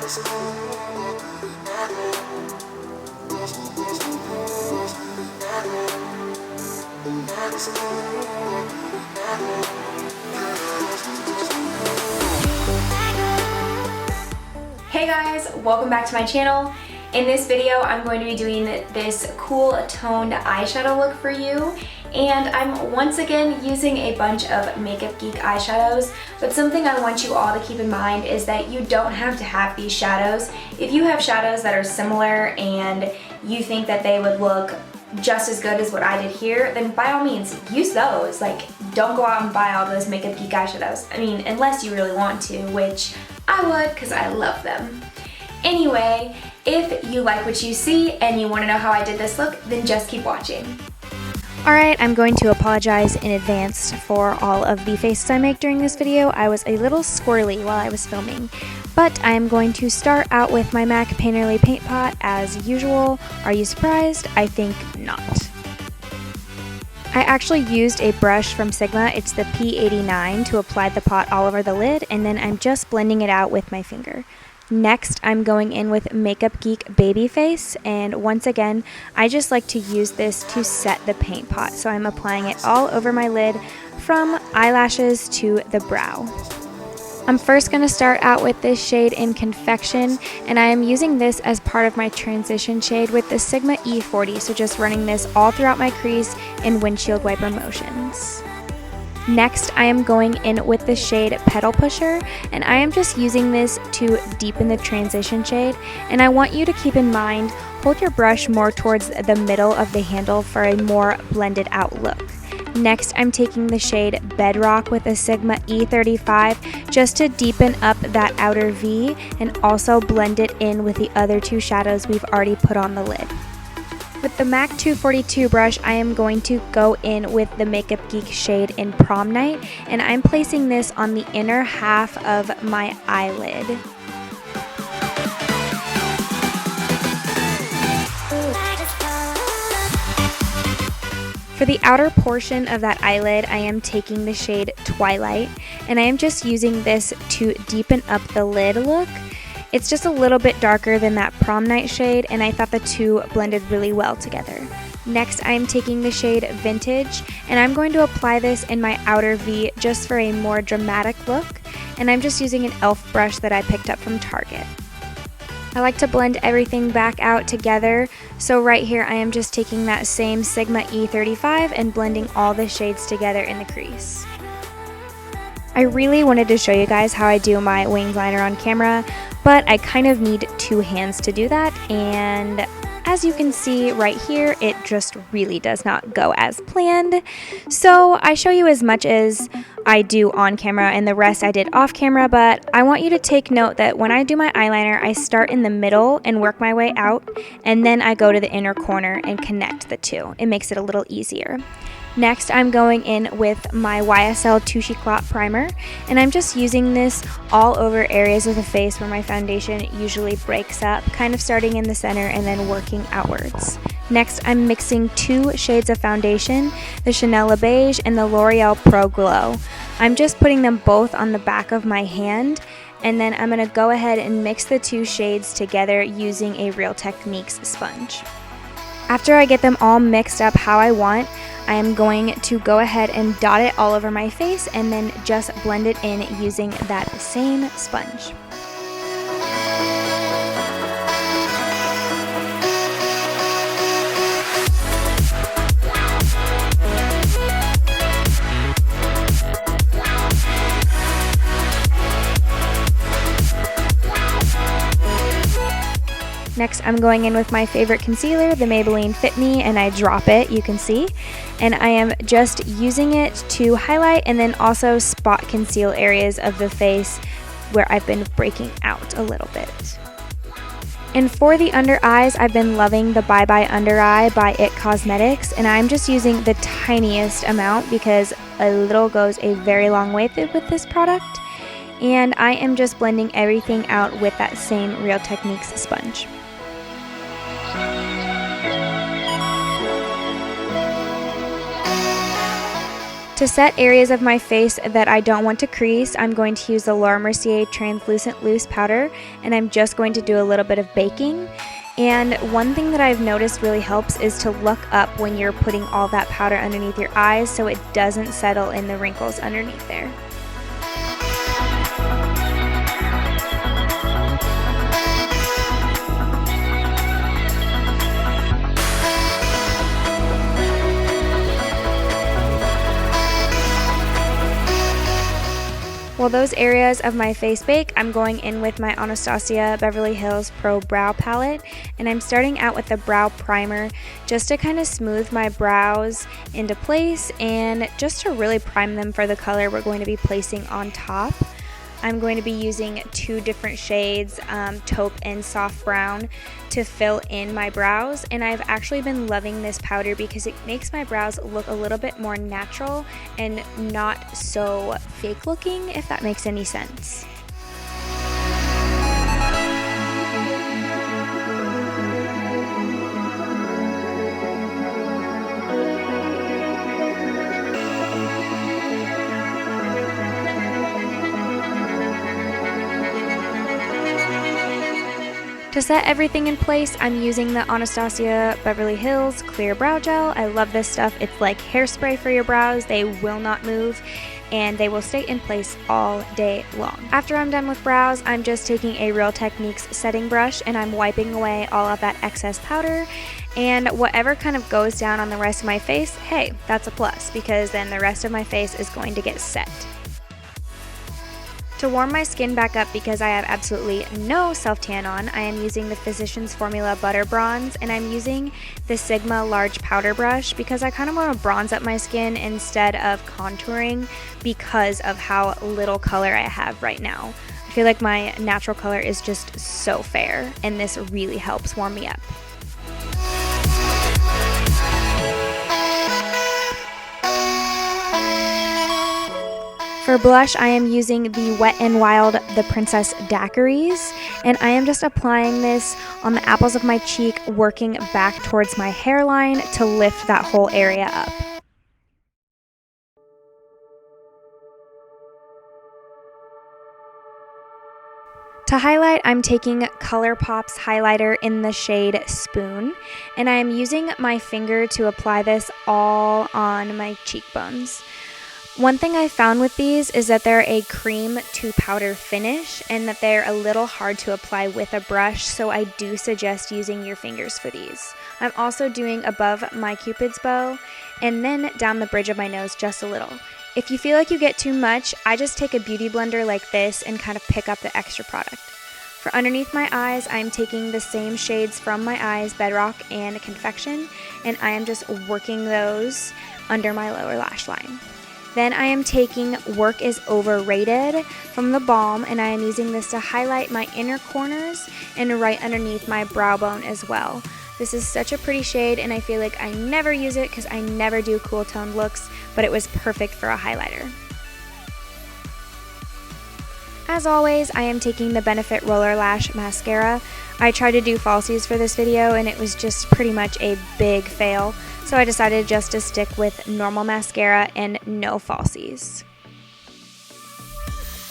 Hey guys, welcome back to my channel. In this video, I'm going to be doing this cool toned eyeshadow look for you. And I'm once again using a bunch of Makeup Geek eyeshadows, but something I want you all to keep in mind is that you don't have to have these shadows. If you have shadows that are similar and you think that they would look just as good as what I did here, then by all means, use those. Like, don't go out and buy all those Makeup Geek eyeshadows. I mean, unless you really want to, which I would because I love them. Anyway, if you like what you see and you want to know how I did this look, then just keep watching. Alright, I'm going to apologize in advance for all of the faces I make during this video. I was a little squirrely while I was filming. But I'm going to start out with my MAC Painterly Paint Pot as usual. Are you surprised? I think not. I actually used a brush from Sigma, it's the P89, to apply the pot all over the lid, and then I'm just blending it out with my finger. Next, I'm going in with Makeup Geek Babyface, and once again, I just like to use this to set the paint pot, so I'm applying it all over my lid from eyelashes to the brow. I'm first going to start out with this shade in Confection, and I am using this as part of my transition shade with the Sigma E40, so just running this all throughout my crease in windshield wiper motions. Next, I am going in with the shade Petal Pusher, and I am just using this to deepen the transition shade, and I want you to keep in mind, hold your brush more towards the middle of the handle for a more blended out look. Next, I'm taking the shade Bedrock with a Sigma E35 just to deepen up that outer V and also blend it in with the other two shadows we've already put on the lid. With the MAC 242 brush, I am going to go in with the Makeup Geek shade in Prom Night, and I'm placing this on the inner half of my eyelid. For the outer portion of that eyelid, I am taking the shade Twilight, and I am just using this to deepen up the lid look. It's just a little bit darker than that Prom Night shade, and I thought the two blended really well together. Next, I am taking the shade Vintage, and I'm going to apply this in my outer V just for a more dramatic look, and I'm just using an e.l.f. brush that I picked up from Target. I like to blend everything back out together, so right here I am just taking that same Sigma E35 and blending all the shades together in the crease. I really wanted to show you guys how I do my winged liner on camera, but I kind of need two hands to do that, and as you can see right here, it just really does not go as planned. So I show you as much as I do on camera, and the rest I did off camera, but I want you to take note that when I do my eyeliner, I start in the middle and work my way out, and then I go to the inner corner and connect the two. It makes it a little easier. Next, I'm going in with my YSL Touche Eclat primer, and I'm just using this all over areas of the face where my foundation usually breaks up, kind of starting in the center and then working outwards. Next, I'm mixing two shades of foundation, the Chanel Beige and the L'Oreal Pro Glow. I'm just putting them both on the back of my hand, and then I'm going to go ahead and mix the two shades together using a Real Techniques sponge. After I get them all mixed up how I want, I am going to go ahead and dot it all over my face and then just blend it in using that same sponge. Next, I'm going in with my favorite concealer, the Maybelline Fit Me, and I drop it, you can see. And I am just using it to highlight and then also spot conceal areas of the face where I've been breaking out a little bit. And for the under eyes, I've been loving the Bye Bye Under Eye by IT Cosmetics, and I'm just using the tiniest amount because a little goes a very long way with this product. And I am just blending everything out with that same Real Techniques sponge. To To set areas of my face that I don't want to crease, I'm going to use the Laura Mercier Translucent Loose Powder, and I'm just going to do a little bit of baking. And one thing that I've noticed really helps is to look up when you're putting all that powder underneath your eyes so it doesn't settle in the wrinkles underneath there. While those areas of my face bake, I'm going in with my Anastasia Beverly Hills Pro Brow Palette, and I'm starting out with the brow primer just to kind of smooth my brows into place and just to really prime them for the color we're going to be placing on top. I'm going to be using two different shades, taupe and soft brown, to fill in my brows, and I've actually been loving this powder because it makes my brows look a little bit more natural and not so fake looking, if that makes any sense. To set everything in place, I'm using the Anastasia Beverly Hills Clear Brow Gel. I love this stuff. It's like hairspray for your brows. They will not move and they will stay in place all day long. After I'm done with brows, I'm just taking a Real Techniques setting brush and I'm wiping away all of that excess powder, and whatever kind of goes down on the rest of my face, hey, that's a plus because then the rest of my face is going to get set. To warm my skin back up, because I have absolutely no self-tan on, I am using the Physicians Formula Butter Bronze, and I'm using the Sigma Large Powder Brush because I kind of want to bronze up my skin instead of contouring because of how little color I have right now. I feel like my natural color is just so fair, and this really helps warm me up. For blush, I am using the Wet n Wild The Princess Daiquiris, and I am just applying this on the apples of my cheek, working back towards my hairline to lift that whole area up. To highlight, I'm taking Colourpop's highlighter in the shade Spoon, and I am using my finger to apply this all on my cheekbones. One thing I found with these is that they're a cream to powder finish and that they're a little hard to apply with a brush, so I do suggest using your fingers for these. I'm also doing above my Cupid's bow and then down the bridge of my nose just a little. If you feel like you get too much, I just take a beauty blender like this and kind of pick up the extra product. For underneath my eyes, I'm taking the same shades from my eyes, Bedrock and Confection, and I am just working those under my lower lash line. Then I am taking Work is Overrated from the Balm, and I am using this to highlight my inner corners and right underneath my brow bone as well. This is such a pretty shade, and I feel like I never use it because I never do cool toned looks, but it was perfect for a highlighter. As always, I am taking the Benefit Roller Lash Mascara. I tried to do falsies for this video, and it was just pretty much a big fail. So I decided just to stick with normal mascara and no falsies.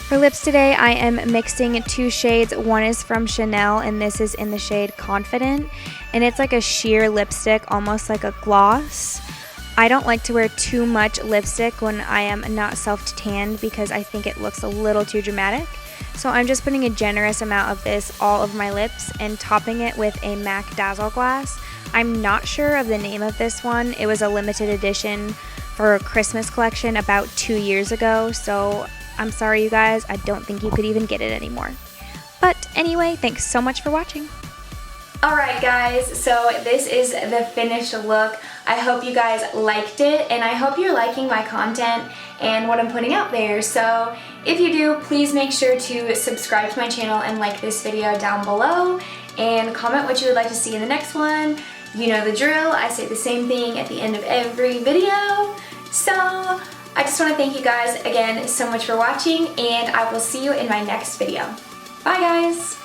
For lips today, I am mixing two shades. One is from Chanel, and this is in the shade Confident, and it's like a sheer lipstick, almost like a gloss. I don't like to wear too much lipstick when I am not self-tanned because I think it looks a little too dramatic. So I'm just putting a generous amount of this all over my lips and topping it with a MAC Dazzleglass. I'm not sure of the name of this one. It was a limited edition for a Christmas collection about 2 years ago, so I'm sorry you guys, I don't think you could even get it anymore. But anyway, thanks so much for watching. Alright guys, so this is the finished look. I hope you guys liked it, and I hope you're liking my content and what I'm putting out there. So if you do, please make sure to subscribe to my channel and like this video down below, and comment what you would like to see in the next one. You know the drill, I say the same thing at the end of every video. So I just want to thank you guys again so much for watching, and I will see you in my next video. Bye guys!